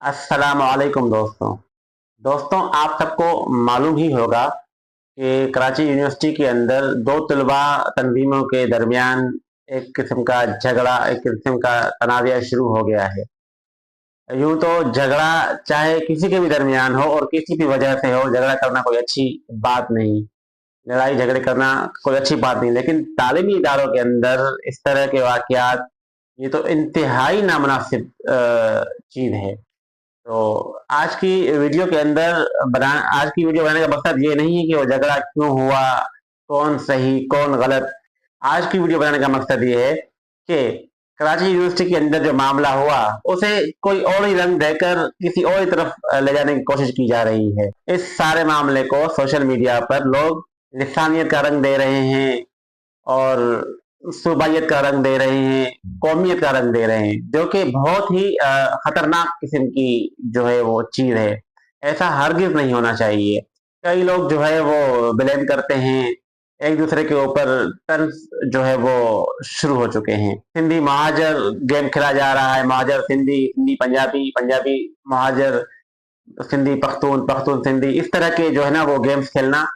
अस्सलाम वालेकुम दोस्तों। दोस्तों, आप सबको मालूम ही होगा कि कराची यूनिवर्सिटी के अंदर दो तलबा तंजीमों के दरमियान एक किस्म का झगड़ा, एक किस्म का तनाज़ा शुरू हो गया है। यूं तो झगड़ा चाहे किसी के भी दरमियान हो और किसी भी वजह से हो, झगड़ा करना कोई अच्छी बात नहीं, लड़ाई झगड़े करना कोई अच्छी बात नहीं, लेकिन तालीमी इदारों के अंदर इस तरह के वाक़यात ये तो इंतहाई नामुनासिब चीज़ है। तो आज की वीडियो बनाने का मकसद ये नहीं है कि वो झगड़ा क्यों हुआ, कौन सही कौन गलत। आज की वीडियो बनाने का मकसद ये है कि कराची यूनिवर्सिटी के अंदर जो मामला हुआ उसे कोई और ही रंग देकर किसी और ही तरफ ले जाने की कोशिश की जा रही है। इस सारे मामले को सोशल मीडिया पर लोग लिसानियत का रंग दे रहे हैं और सूबाइयत का रंग दे रहे हैं, कौमियत का रंग दे रहे हैं, जो कि बहुत ही खतरनाक किस्म की जो है वो चीज है। ऐसा हरगिज नहीं होना चाहिए। कई लोग जो है वो ब्लेम करते हैं, एक दूसरे के ऊपर तंज जो है वो शुरू हो चुके हैं। सिंधी महाजर गेम खेला जा रहा है, महाजर सिंधी, सिंधी पंजाबी, पंजाबी महाजर, सिंधी पख्तून, पख्तून सिंधी, इस तरह के जो है ना वो गेम्स खेलना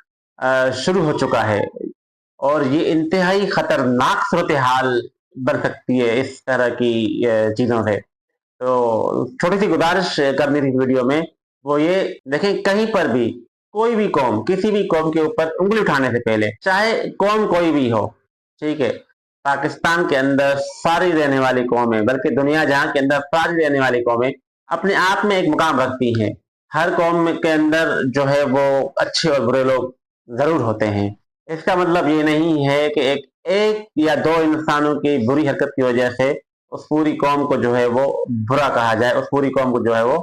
शुरू हो चुका है। और ये इंतहाई खतरनाक सूरत हाल बन सकती है इस तरह की चीजों से। तो छोटी सी गुजारिश करनी थी वीडियो में, वो ये देखें, कहीं पर भी कोई भी कौम किसी भी कौम के ऊपर उंगली उठाने से पहले, चाहे कौम कोई भी हो, ठीक है, पाकिस्तान के अंदर सारी रहने वाली कौमें, बल्कि दुनिया जहां के अंदर सारी रहने वाली कौमें अपने आप में एक मुकाम रखती हैं। हर कौम के अंदर जो है वो अच्छे और बुरे लोग जरूर होते हैं। इसका मतलब ये नहीं है कि एक एक या दो इंसानों की बुरी हरकत की वजह से उस पूरी कौम को जो है वो बुरा कहा जाए, उस पूरी कौम को जो है वो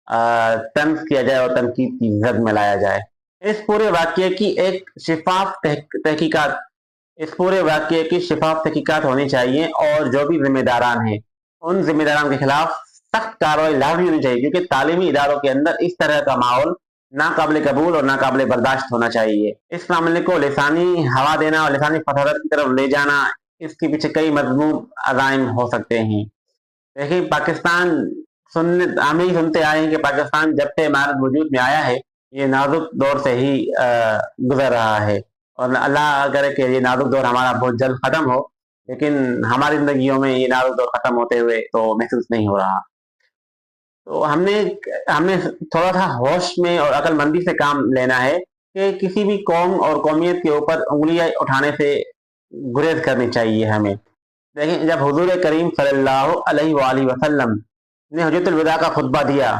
तंज किया जाए और तनकीद की जद में लाया जाए। इस पूरे वाक्य की एक शिफाफ तहकीकात इस पूरे वाक्य की शिफाफ तहकीकात होनी चाहिए और जो भी जिम्मेदारान हैं उन जिम्मेदारान के खिलाफ सख्त कार्रवाई लाजमी होनी चाहिए, क्योंकि तालीमी इदारों के अंदर इस तरह का माहौल नाकाबिल कबूल और नाकाबिल बर्दाश्त होना चाहिए। इस मामले को लिसानी हवा देना और लिसानी फसादत की तरफ ले जाना, इसके पीछे कई मजमूम अज़ाइम हो सकते हैं। देखिए, पाकिस्तान हम ही सुनते आए हैं कि पाकिस्तान जब से इमारत वजूद में आया है, ये नाजुक दौर से ही गुजर रहा है, और अल्लाह करे कि ये नाजुक दौर हमारा बहुत जल्द खत्म हो, लेकिन हमारी जिंदगियों में ये नाजुक दौर खत्म होते हुए तो महसूस नहीं हो रहा। तो हमने हमने थोड़ा सा होश में और अक्लमंदी से काम लेना है कि किसी भी कौम और कौमियत के ऊपर उंगलियां उठाने से गुरेज करनी चाहिए हमें। देखिए, जब हुजूर करीम सल्लल्लाहु अलैहि वसल्लम ने हज्जतुल विदा का खुतबा दिया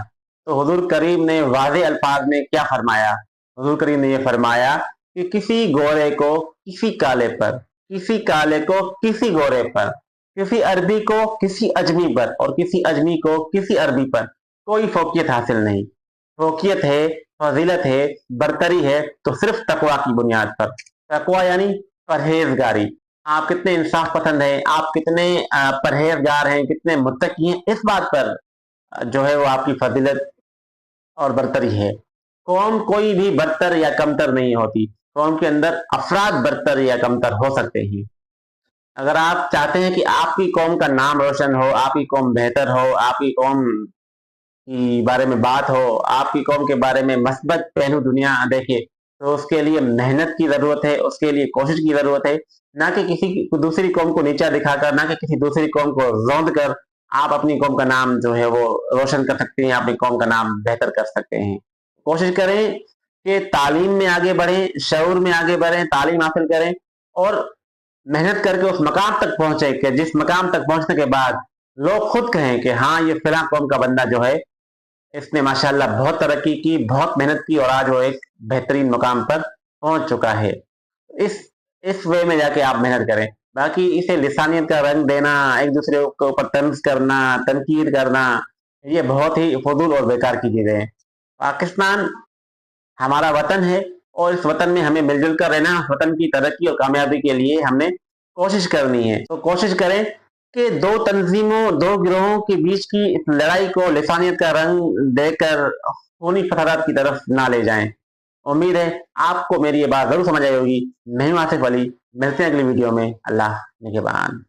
तो हुजूर करीम ने वाज़े अल्फाज में क्या फरमाया? हुजूर करीम ने ये फरमाया कि किसी गोरे को किसी काले पर, किसी काले को किसी गोरे पर, किसी अरबी को किसी अजमी पर और किसी अजमी को किसी अरबी पर कोई फौकियत हासिल नहीं। फौकियत है, फजीलत है, बरतरी है तो सिर्फ तकवा की बुनियाद पर। तकवा यानी परहेजगारी। आप कितने इंसाफ पसंद हैं, आप कितने परहेजगार हैं, कितने मुत्तकी हैं, इस बात पर जो है वो आपकी फजीलत और बरतरी है। कौम कोई भी बरतर या कमतर नहीं होती। कौम के अंदर अफराद बरतर या कमतर हो सकते हैं। अगर आप चाहते हैं कि आपकी कौम का नाम रोशन हो, आपकी कौम बेहतर हो, आपकी कौम की बारे में बात हो, आपकी कौम के बारे में मस्बत पहलू दुनिया देखे, तो उसके लिए मेहनत की जरूरत है, उसके लिए कोशिश की जरूरत है। ना कि किसी दूसरी कौम को नीचा दिखाकर, ना कि किसी दूसरी कौम को रौंद कर आप अपनी कौम का नाम जो है वो रोशन कर सकते हैं, अपनी कौम का नाम बेहतर कर सकते हैं। कोशिश करें कि तालीम में आगे बढ़ें, शऊर में आगे बढ़ें, तालीम हासिल करें और मेहनत करके उस मकाम तक पहुंचे कि जिस मकाम तक पहुंचने के बाद लोग खुद कहें कि हाँ, ये फिला कौम का बंदा जो है इसने माशाल्लाह बहुत तरक्की की, बहुत मेहनत की और आज वो एक बेहतरीन मुकाम पर पहुंच चुका है। इस इस वे में जाके आप मेहनत करें। बाकी इसे लिसानियत का रंग देना, एक दूसरे के ऊपर तंज करना, तनकीद करना, ये बहुत ही फजूल और बेकार की चीजें हैं। पाकिस्तान हमारा वतन है और इस वतन में हमें मिलजुल कर रहना, वतन की तरक्की और कामयाबी के लिए हमने कोशिश करनी है। तो कोशिश करें कि दो तंजीमों, दो गिरोहों के बीच की इस लड़ाई को लिसानियत का रंग देकर खूनी फसादात की तरफ ना ले जाएं। उम्मीद है आपको मेरी ये बात जरूर समझ आई होगी। मैं हूं आसिफ अली, मिलते हैं अगली वीडियो में। अल्लाह निगहबान।